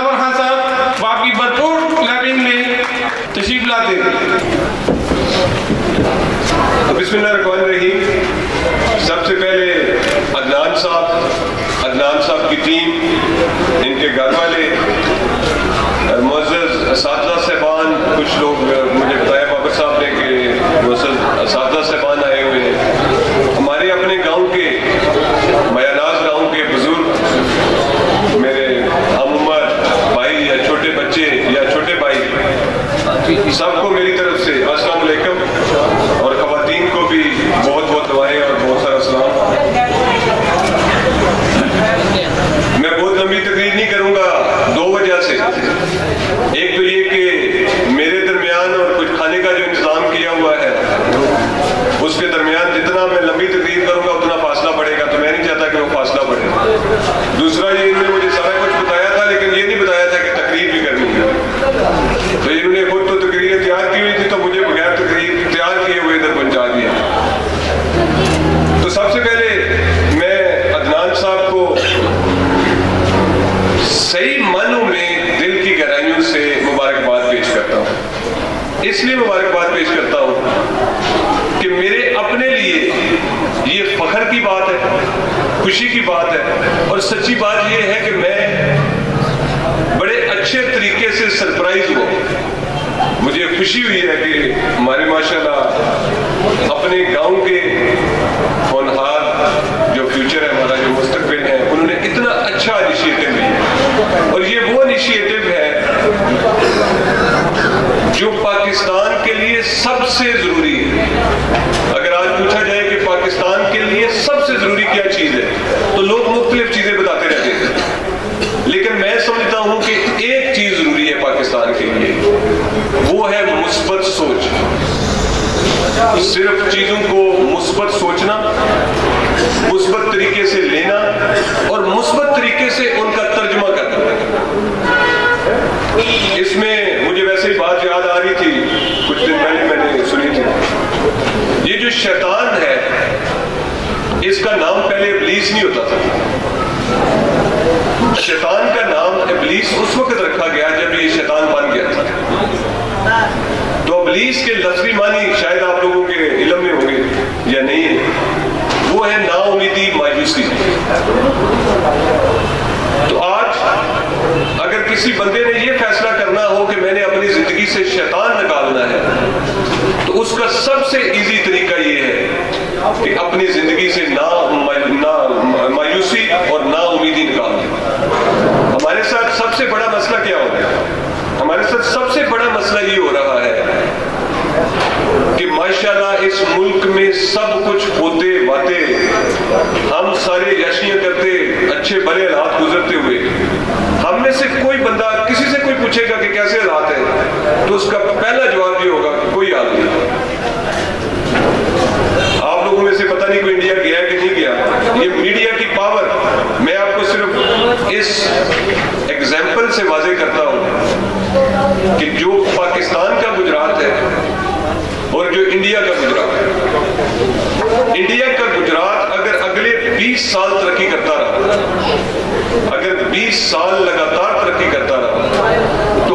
منور خان صاحب آپ کی بھرپور پلاننگ میں تشریف لاتے ہیں. بسم اللہ الرحمن الرحیم. سب سے پہلے عدنان صاحب کی ٹیم، ان کے گھر والے، معزز اساتذہ صاحبان، کچھ لوگ مجھے بتایا بابر صاحب نے کہ معزز اساتذہ صاحبان آئے ہوئے ہیں، ہمارے اپنے گاؤں کے میاناز گاؤں کے بزرگ، میرے ہم عمر بھائی یا چھوٹے بچے یا چھوٹے بھائی، سب کو میری طرف سے السلام علیکم، اور خواتین کو بھی بہت بہت دعائیں اور بہت سارا سلام. میں بہت لمبی تقریر نہیں کروں گا، دو وجہ سے. ایک تو یہ کہ میرے درمیان اور کچھ کھانے کا جو انتظام کیا ہوا ہے اس کے درمیان جتنا میں لمبی تقریر کروں گا اتنا فاصلہ بڑھے گا، تو میں نہیں چاہتا کہ وہ فاصلہ بڑھے. دوسرا یہ انہوں نے مجھے سارا کچھ بتایا تھا لیکن یہ نہیں بتایا تھا کہ تقریر بھی کرنی ہے. تو انہوں نے خود تو تقریریں تیار کی ہوئی تھی، تو مجھے بغیر تقریر تیار کیے ہوئے ادھر پہنچا دیا. تو سب سے پہلے میں عدنان صاحب کو صحیح معنوں میں دل کی گہرائیوں سے مبارکباد پیش کرتا ہوں. اس لیے مبارکباد پیش کرتا ہوں کہ میرے اپنے لیے یہ فخر کی بات ہے، خوشی کی بات ہے، اور سچی بات یہ ہے کہ میں بڑے اچھے طریقے سے سرپرائز ہوا. مجھے خوشی ہوئی ہے کہ ہمارے ماشاءاللہ اپنے گاؤں کے ہونہار جو فیوچر ہے، ہمارا جو مستقبل ہے، انہوں نے اتنا اچھا انیشیٹو لیا. اور یہ وہ انیشیٹو ہے جو پاکستان کے لیے سب سے ضروری ہے. اگر آج پوچھا جائے کہ پاکستان کے لیے سب سے ضروری کیا چیز ہے تو لوگ مختلف چیزیں بتاتے رہتے ہیں، لیکن میں سمجھتا ہوں کہ ایک چیز ضروری ہے پاکستان کے لیے، وہ ہے مثبت سوچ. صرف چیزوں کو مثبت سوچنا، مثبت طریقے سے لینا اور مثبت طریقے سے ان کا ترجمہ کرنا. اس میں مجھے ویسے ہی بات یاد آ رہی تھی، کچھ دن پہلے میں نے سنی تھی. یہ جو شیطان ہے اس کا نام پہلے ابلیس نہیں ہوتا تھا. شیطان کا نام ابلیس اس وقت رکھا گیا جب یہ شیطان بن گیا تھا. تو ابلیس کے لفظی معنی شاید آپ لوگوں کے علم میں ہوں گے یا نہیں ہے، وہ ہے نا امیدی، مایوسی. تو آج اگر کسی بندے نے یہ فیصلہ کرنا ہو کہ میں نے اپنی زندگی سے شیطان نکالنا ہے تو اس کا سب سے ایزی طریقہ یہ ہے کہ اپنی زندگی سے مایوسی اور نا امیدی نکال دیں. ہمارے ساتھ سب سے بڑا مسئلہ کیا ہو رہا ہے؟ ہمارے ساتھ سب سے بڑا مسئلہ یہ ہو رہا ہے کہ ماشاءاللہ اس ملک میں سب کچھ ہوتے باتے، ہم سارے یشیاں کرتے، اچھے بڑے حالات گزرتے ہوئے، ہم میں سے کوئی بندہ کسی سے کوئی پوچھے گا کہ کیسے حالات ہیں تو اس کا پہلا جواب یہ ہوگا کہ کوئی حال نہیں. آپ لوگوں میں سے پتہ نہیں کوئی انڈیا گیا کہ نہیں گیا. یہ میڈیا کی پاور میں آپ کو صرف اس ایگزامپل سے واضح کرتا ہوں کہ جو پاکستان کا گجرات ہے اور جو انڈیا کا گجرات ہے، انڈیا کا گجرات اگر اگلے 20 سال ترقی کرتا رہا، اگر 20 سال لگاتار ترقی کرتا رہا تو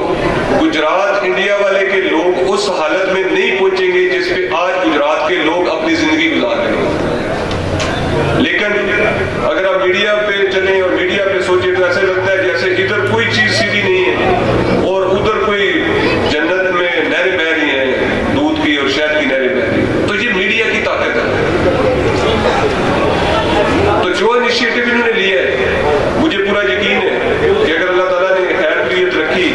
گجرات انڈیا والے کے لوگ اس حالت میں نہیں پہنچیں گے جس پہ آج گجرات کے لوگ اپنی زندگی گزار رہے ہیں. لیکن اگر آپ میڈیا پہ چلیں اور میڈیا پہ سوچیں تو ایسے لگتا ہے جیسے ادھر کوئی چیز سیدھی نہیں ہے اور ادھر کوئی جنت میں نہریں بہہ رہی ہیں، دودھ کی اور شہد کی نہریں بہہ رہی ہیں. تو یہ میڈیا کی طاقت ہے. تو جو انیشیٹو انہوں نے لیا ہے مجھے پورا یقین ہے کہ اگر اللہ تعالیٰ نے خیر خیریت رکھی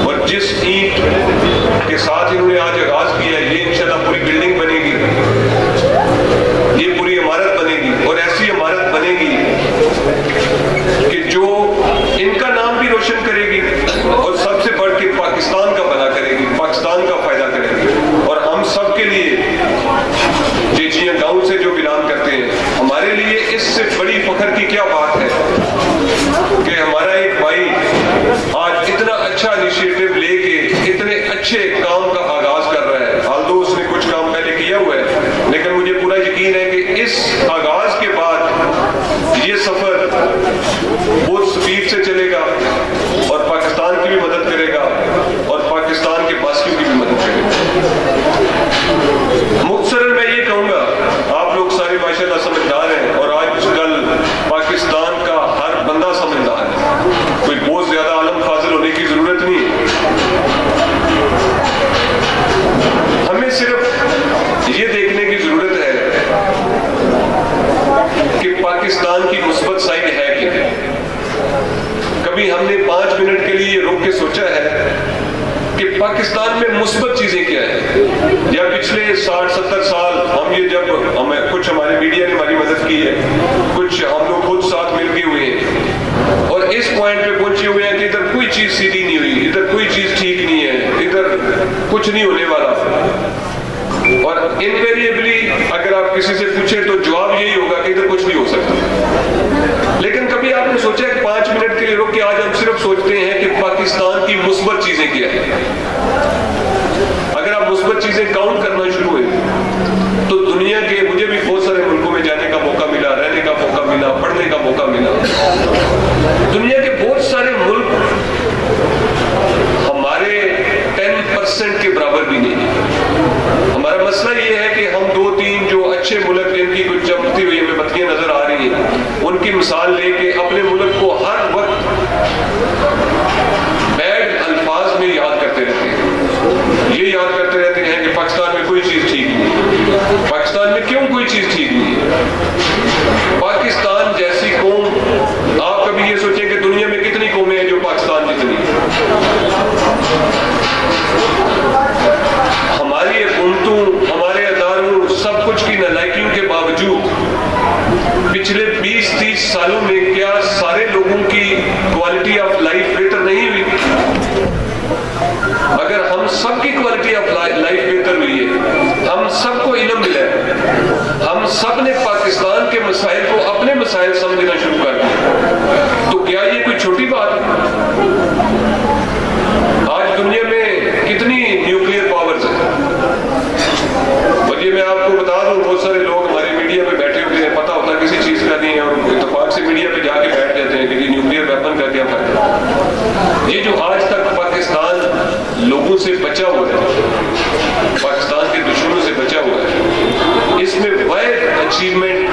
اور جس اینٹ کے ساتھ انہوں نے آج آغاز کیا ہے، یہ انشاءاللہ پوری بلڈنگ بنے گی، یہ پوری عمارت بنے گی اور ایسی عمارت بنے گی کہ جو ان کا نام بھی روشن کرے گی اور سب سے بڑھ کے پاکستان کا بھلا کرے گی، پاکستان کا فائدہ کرے گی. اور ہم سب کے لیے چیچیاں گاؤں سے جو بلانگ کرتے ہیں، ہمارے لیے اس سے بڑی فخر کی کیا بات ہے کہ ہمارا ایک بھائی آج اتنا اچھا انیشیٹو لے کے اتنے اچھے کام کا آغاز کر رہا ہے. حالانکہ اس نے کچھ کام پہلے کیا ہوا ہے لیکن مجھے پورا یقین ہے کہ اس آغاز کے بعد یہ سفر بہت سپیڈ سے چلے گا اور پاکستان کی بھی مدد کرے گا اور پاکستان کے باسیوں کی بھی مدد کرے گا. مختصراً میں یہ کہوں گا، آپ لوگ سارے ماشاءاللہ سمجھدار ہیں اور آج کل پاکستان کا ہر بندہ سمجھدار ہے، کوئی بہت زیادہ عالم فاضل ہونے کی ضرورت نہیں ہے. ہمیں صرف یہ دیکھنے کی ضرورت ہے کہ پاکستان کی مثبت سائڈ ہے کہ نہیں. کبھی ہم نے 5 منٹ کے لیے رک کے سوچا ہے کہ پاکستان میں مثبت چیزیں کیا ہیں؟ یا پچھلے 60-70 سال ہم یہ جب کچھ ہمارے میڈیا نے ہماری مدد کی ہے، کچھ ہم لوگ خود ساتھ مل کے ہوئے ہیں اور اس پوائنٹ پہ پہنچے ہوئے ہیں کہ ادھر کوئی چیز سیدھی نہیں ہوئی، ادھر کوئی چیز ٹھیک نہیں ہے، ادھر کچھ نہیں ہونے والا. اور انویریبلی اگر آپ کسی سے پوچھیں تو جواب یہی ہوگا کہ ادھر کچھ نہیں ہو سکتا. لیکن کبھی آپ نے سوچا کہ 5 منٹ کے لیے رک کے آج ہم صرف سوچتے ہیں کہ پاکستان کی مثبت چیزیں کیا ہیں. اگر آپ مثبت چیزیں کاؤنٹ کرنا شروع ہوئے تو دنیا کے، مجھے بھی بہت سارے ملکوں میں جانے کا موقع ملا، رہنے کا موقع ملا، پڑھنے کا موقع ملا. دنیا کے بہت سارے ملک ہمارے 10% کے برابر بھی نہیں. ہمارا مسئلہ یہ ہے کہ ہم 2-3 جو اچھے ملک جن کی کچھ چمکتی ہوئی ہمیں بتیاں نظر آ رہی ہیں ان کی مثال لے کے اپنے ملک کو ہر وقت بیڈ الفاظ میں یاد کرتے رہتے ہیں. یہ یاد کرتے رہتے ہیں کہ پاکستان میں کوئی چیز ٹھیک نہیں ہے. پاکستان میں کیوں کوئی چیز ٹھیک نہیں ہے؟ پاکستان جیسی قوم، آپ کبھی یہ سوچیں کہ دنیا میں کتنی قومیں ہیں جو پاکستان جتنی ہیں؟ ہماری حکومتوں، ہمارے اداروں، سب کچھ کی نالائکیوں کے باوجود پچھلے 20-30 سالوں میں کیا سارے لوگوں کی کوالٹی آف لائف بہتر نہیں ہوئی؟ اگر ہم سب کی کوالٹی آف لائف بہتر ہوئی ہے، ہم سب کو علم ملا ہے، ہم سب نے پاکستان کے مسائل کو اپنے مسائل سمجھنا شروع کر دیا، تو کیا یہ کوئی چھوٹی بات ہے؟ آج دنیا میں کتنی نیوکلیئر پاورز ہیں، اور یہ میں آپ کو بتا دوں، بہت سارے لوگ ہمارے میڈیا پہ بیٹھے ہوتے ہیں، پتہ ہوتا کسی چیز کا نہیں ہے اور اتفاق سے میڈیا پہ جا کے بیٹھ جاتے ہیں کہ یہ نیوکلیئر ویپن کا کیا فائدہ. یہ جو آج تک پاکستان لوگوں سے بچا ہوا ہے، پاکستان کے دشمنوں سے بچا ہوا ہے، اس میں واحد اچیومنٹ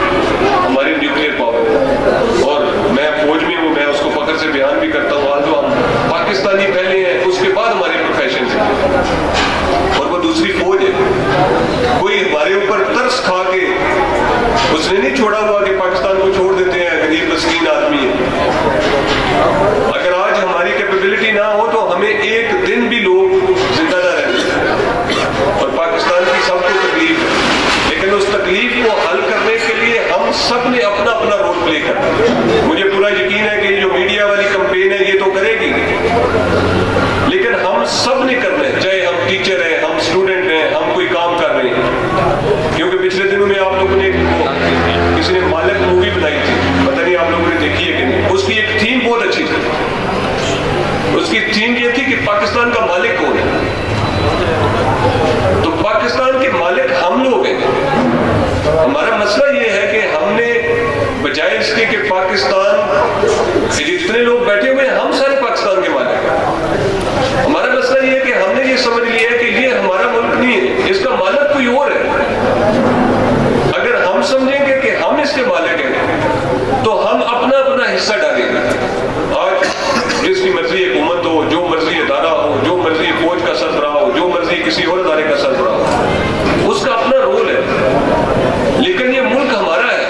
ہماری نیوکلیئر پاور ہے. اور میں فوج میں ہوں، میں اس کو فخر سے بیان بھی کرتا ہوں، آج ہم پاکستانی پہلے ہیں، اس کے بعد ہمارے پروفیشن سے، اور وہ دوسری فوج ہے. کوئی ہمارے اوپر ترس کھا کے اس نے نہیں چھوڑا ہوا کہ پاکستان کو چھوڑ دیتے ہیں، غریب مسکین آدمی ہے. اگر آج ہماری کیپیبلٹی نہ ہو تو ہمیں ایک دن بھی لوگ زندہ نہ رہنے دیں. اور پاکستان کی سب کو تکلیف ہے، لیکن اس تکلیف کو حل کرنے کے لیے ہم سب نے اپنا اپنا رول پلے کرنا. مجھے پورا یقین ہے کہ یہ جو میڈیا والی کمپین ہے یہ تو کرے گی، لیکن ہم سب نے کرنا ہے، چاہے ہم ٹیچر ہیں، ہم اسٹوڈنٹ ہیں، ہم کوئی کام کر رہے ہیں. کیونکہ پچھلے دنوں میں آپ لوگوں نے کسی نے مالک مووی بنائی تھی، پتہ نہیں آپ لوگوں نے دیکھی ہے کہ نہیں. اس کی ایک تھیم بہت اچھی تھی. اس کی تھیم یہ تھی کہ پاکستان کا مالک کون ہے. تو پاکستان کے مالک ہم لوگ ہیں. ہمارا مسئلہ یہ ہے کہ ہم نے بجائے اس کے کہ پاکستان جتنے لوگ بیٹھے ہوئے ہیں ہم سارے پاکستان کے مالک ہیں. ہمارا مسئلہ یہ ہے کہ ہم نے یہ سمجھ لیا ہے کہ یہ ہمارا ملک نہیں ہے، اس کا مالک کوئی اور ہے. اگر ہم سمجھیں گے کہ ہم اس کے مالک ہیں تو ہم اپنا اپنا حصہ ڈالیں گے. آج جس کی مرضی حکومت ہو، جو مرضی ادارہ ہو، جو مرضی فوج کا سربراہ ہو، جو مرضی کسی اور ادارے کا سربراہ ہو، اس کا اپنا رول ہے. لیکن یہ ملک ہمارا ہے.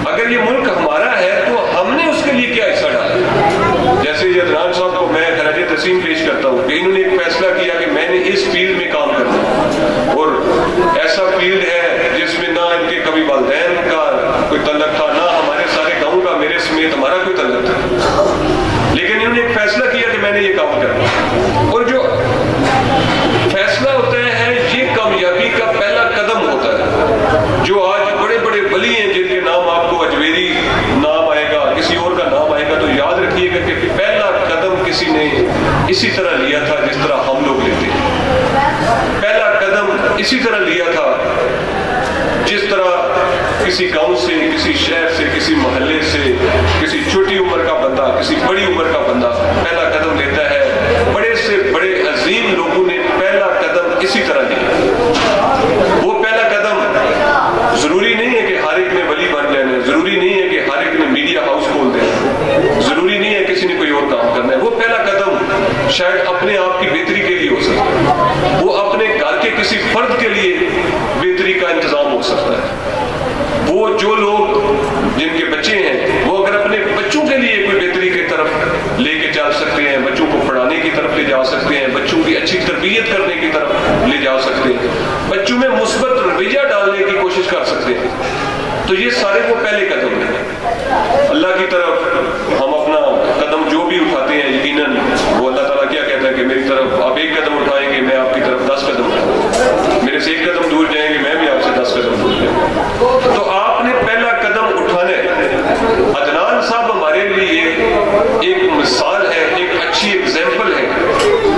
اگر یہ ملک ہمارا ہے تو ہم نے اس کے لیے کیا حصہ ڈالا. جیسے یہ عدنان صاحب کو میں خراج تحسین پیش کرتا ہوں کہ انہوں نے ایک فیصلہ کیا کہ میں نے اس فیلڈ میں کام کرنا ہے، اور ایسا فیلڈ ہے جس میں نہ ان کے کبھی والدین کا کوئی تعلق تھا، نہ ہمارے سارے گاؤں کا میرے سمیت ہمارا کوئی تعلق تھا. لیکن انہوں نے ایک فیصلہ کیا کہ میں نے یہ کام کرنا. اور جو فیصلہ ہوتا ہے یہ کامیابی کا پہلا قدم ہوتا ہے. جو آج بڑے بڑے ولی ہیں جن کے نام آپ کو اجمیری نام آئے گا، کسی اور کا نام آئے گا، تو یاد رکھیے گا کہ پہلا قدم کسی نے اسی طرح لیا تھا جس طرح ہم لوگ لیتے ہیں. پہلا قدم اسی طرح لیا تھا جس طرح کسی گاؤں سے، کسی شہر سے، کسی محلے سے، کسی چھوٹی عمر کا بندہ، کسی بڑی عمر کا بندہ پہلا قدم لیتا شاید اپنے آپ کی بہتری کے لیے ہو سکتا ہے، وہ اپنے گھر کے کسی فرد کے لیے بہتری کا انتظام ہو سکتا ہے، وہ جو لوگ جن کے بچے ہیں وہ اگر اپنے بچوں کے لیے کوئی بہتری کی طرف لے کے چل سکتے ہیں، بچوں کو پڑھانے کی طرف لے جا سکتے ہیں، بچوں کی اچھی تربیت کرنے کی طرف لے جا سکتے ہیں، بچوں میں مثبت رویہ ڈالنے کی کوشش کر سکتے ہیں، تو یہ سارے وہ پہلے قدم ہیں۔ اللہ کی طرف ہم اپنا قدم جو بھی اٹھاتے ہیں یقیناً وہ اللہ تعالیٰ کیا کہتا ہے کہ میری طرف آپ ایک قدم اٹھائیں گے میں آپ کی طرف 10 قدم اٹھاؤں، میرے سے ایک قدم دور جائیں گے میں بھی آپ سے 10 قدم دور جاؤں گا۔ تو آپ نے پہلا قدم اٹھانا ہے۔ عدنان صاحب ہمارے لیے ایک مثال ہے، ایک اچھی ایگزامپل ہے،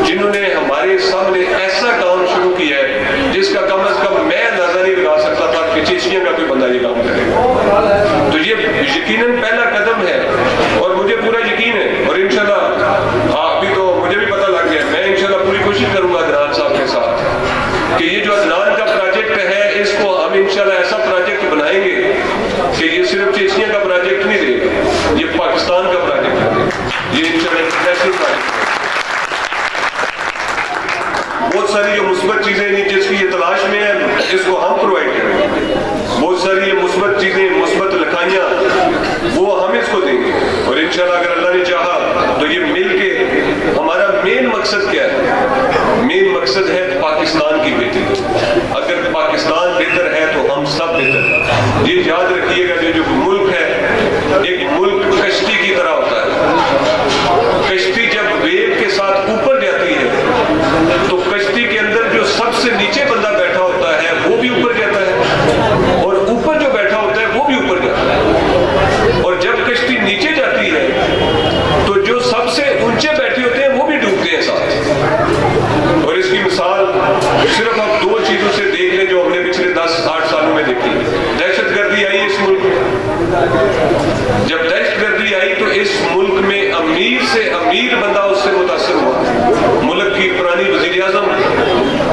جنہوں نے ہمارے سامنے ایسا کام شروع کیا ہے جس کا کم از کم میں اندازہ نہیں لگا سکتا تھا کہ چیچنیا کا کوئی بندہ یہ کام کرے گا۔ تو یہ یقیناً پہلا قدم ہے اور مجھے پورا یقین ہے، اور انشاءاللہ ابھی تو مجھے بھی پتہ لگ گیا، میں انشاءاللہ پوری کوشش کروں گا عدنان صاحب کے ساتھ کہ یہ جو عدنان کا پروجیکٹ ہے اس کو ہم انشاءاللہ ایسا پروجیکٹ بنائیں گے کہ یہ صرف چیچنیا کا پروجیکٹ نہیں رہے گا، یہ پاکستان کا پروجیکٹ ہے، یہ انشاءاللہ انٹرنیشنل پروجیکٹ ہے۔ بہت ساری جو مثبت چیزیں جس کی یہ تلاش میں ہے اس کو ہم پرووائڈ کریں گے، بہت ساری یہ مثبت چیزیں، مثبت لکھائیاں وہ ہم اس کو دیں گے، اور انشاءاللہ اگر اللہ نے چاہا تو یہ مل کے ہمارا مین مقصد کیا ہے؟ مین مقصد ہے پاکستان کی بہتری۔ اگر پاکستان بہتر ہے تو ہم سب بہتر ہیں۔ یہ یاد رکھیے گا، جو ملک ہے ایک ملک کشتی کی طرح ہوتا ہے، کشتی جب ویو کے ساتھ اوپر جاتی ہے تو کشتی کے اندر جو سب سے نیچے بندہ بیٹھا ہوتا ہے وہ بھی اوپر جاتا ہے، اور اوپر جو بیٹھا ہوتا ہے وہ بھی اوپر جاتا ہے، اور جب کشتی نیچے جاتی ہے تو جو سب سے اونچے بیٹھے ہوتے ہیں وہ بھی ڈوبتے ہیں ساتھ۔ اور اس کی مثال صرف ہم 2 چیزوں سے دیکھ لیں جو ہم نے پچھلے 10-8 سالوں میں دیکھی۔ دہشت گردی آئی اس ملک میں، جب دہشت گردی آئی تو اس ملک میں امیر سے امیر بندہ اس سے متاثر ہوا، ملک کی پرانی وزیر اعظم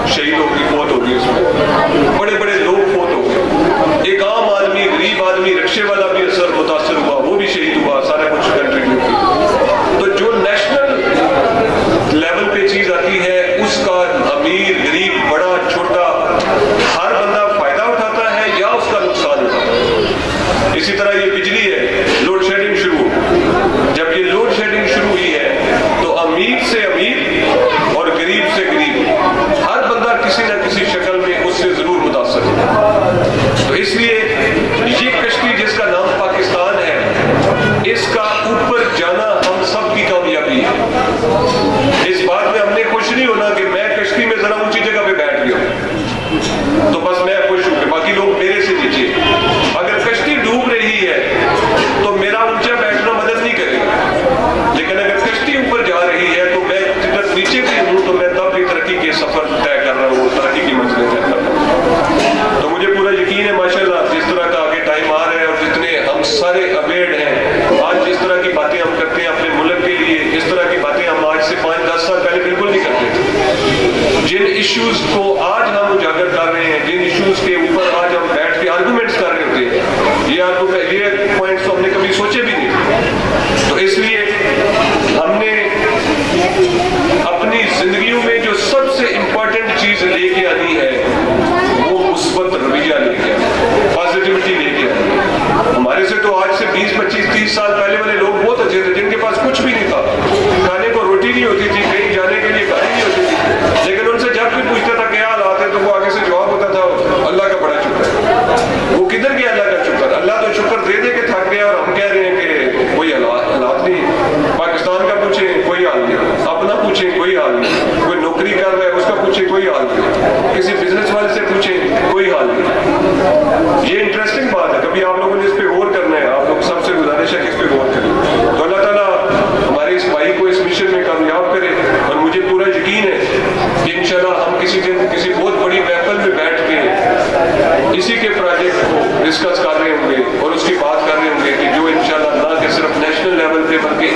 شہید ہو گئی، فوت ہو گئی، اس میں بڑے بڑے لوگ فوت ہو گئے، ایک عام آدمی، غریب آدمی، رکشے والا بھی اثر متاثر ہوا، وہ بھی شہید ہوا، سارا کچھ کنٹریبیوٹ کی۔ تو جو نیشنل لیول پہ چیز آتی ہے اس کا امیر غریب بڑا چھوٹا ہر بندہ فائدہ اٹھاتا ہے یا اس کا نقصان اٹھاتا ہے۔ اسی طرح یہ بجلی ہے، لوڈ شیڈنگ شروع، جب یہ لوڈ شیڈنگ شروع ہوئی ہے تو امیر سے امیر اور غریب سے غریب ہر بندہ کسی نہ کسی شکل میں اس سے ضرور متاثر ہے۔ تو اس لیے یہ کشتی جس کا نام پاکستان ہے اس کا اوپر جانا ہم سب کی کامیابی ہے۔ اس بات میں ہم نے خوش نہیں ہونا کہ میں کشتی میں ذرا اونچی جگہ پہ بیٹھ گیا ہوں تو بس میں خوش ہوں کہ باقی لوگ میرے سے نیچے۔ اگر کشتی ڈوب رہی ہے تو میرا اونچا بیٹھنا مدد نہیں کرے گا، لیکن اگر کشتی اوپر جا رہی ہے تو میں جب نیچے بھی ہوں تو میں تب بھی ترقی کے سفر طے کر رہا ہوں، ترقی کی منزلیں طے کر رہا ہوں۔ تو مجھے پورا یقین ہے ماشاءاللہ جس طرح کا آگے ٹائم آ رہا ہے اور جتنے ہم سارے اویئرڈ ہیں، آج جس طرح کی باتیں ہم کرتے ہیں اپنے ملک کے لیے، اس طرح کی باتیں ہم آج سے 5-10 سال پہلے بالکل نہیں کرتے تھے۔ جن ایشوز کو آج ہم اجاگر کر رہے ہیں، جن ایشوز کے اوپر آج ہم بیٹھ کے آرگومنٹس کر رہے ہوتے ہیں، یہ پوائنٹس تو ہم نے کبھی سوچے بھی نہیں۔ تو اس لیے ہم نے اپنی زندگیوں میں جو سب سے امپورٹنٹ چیز لے کے آنی ہے وہ مثبت رویہ لے کے آنی، پازیٹیوٹی لے کے آنی۔ ہمارے سے تو آج سے 20-25-30 سال پہلے والے لوگ بہت اچھے تھے جن کے پاس کچھ بھی نہیں تھا، کھانے کو روٹی نہیں ہوتی تھی، کہیں جانے کے لیے گاڑی نہیں ہوتی تھی، لیکن ان سے جب بھی پوچھتا تھا کیا حالات ہے تو وہ آگے سے جواب ہوتا تھا اللہ کا بڑا شکر ہے۔ وہ کدھر گیا اللہ کا شکر؟ اللہ تو شکر دے دے کے تھک گیا، اور ہم کہہ رہے ہیں کہ کوئی حالات نہیں۔ پاکستان کا پوچھیں کوئی حال نہیں، اپنا پوچھیں کوئی حال نہیں، کوئی نوکری کر رہا ہے اس کا پوچھیں کوئی حال نہیں، کسی بزنس والے سے پوچھیں کوئی حال نہیں۔ یہ انٹرسٹنگ بات ہے، کبھی آپ لوگوں نے اس پہ غور کرنا ہے، آپ لوگ سب سے گزارش ہے کہ اس پہ غور کریں۔ تو اللہ تعالیٰ ہمارے اس بھائی کو اس مشن میں کامیاب کرے، اور مجھے پورا یقین ہے کہ انشاءاللہ ہم کسی دن کسی بہت بڑی محفل میں بیٹھ کے اسی کے پروجیکٹ کو ڈسکس کر رہے ہوں گے اور اس کی بات کر رہے ہوں گے کہ جو انشاءاللہ نہ کہ صرف نیشنل لیول پہ بلکہ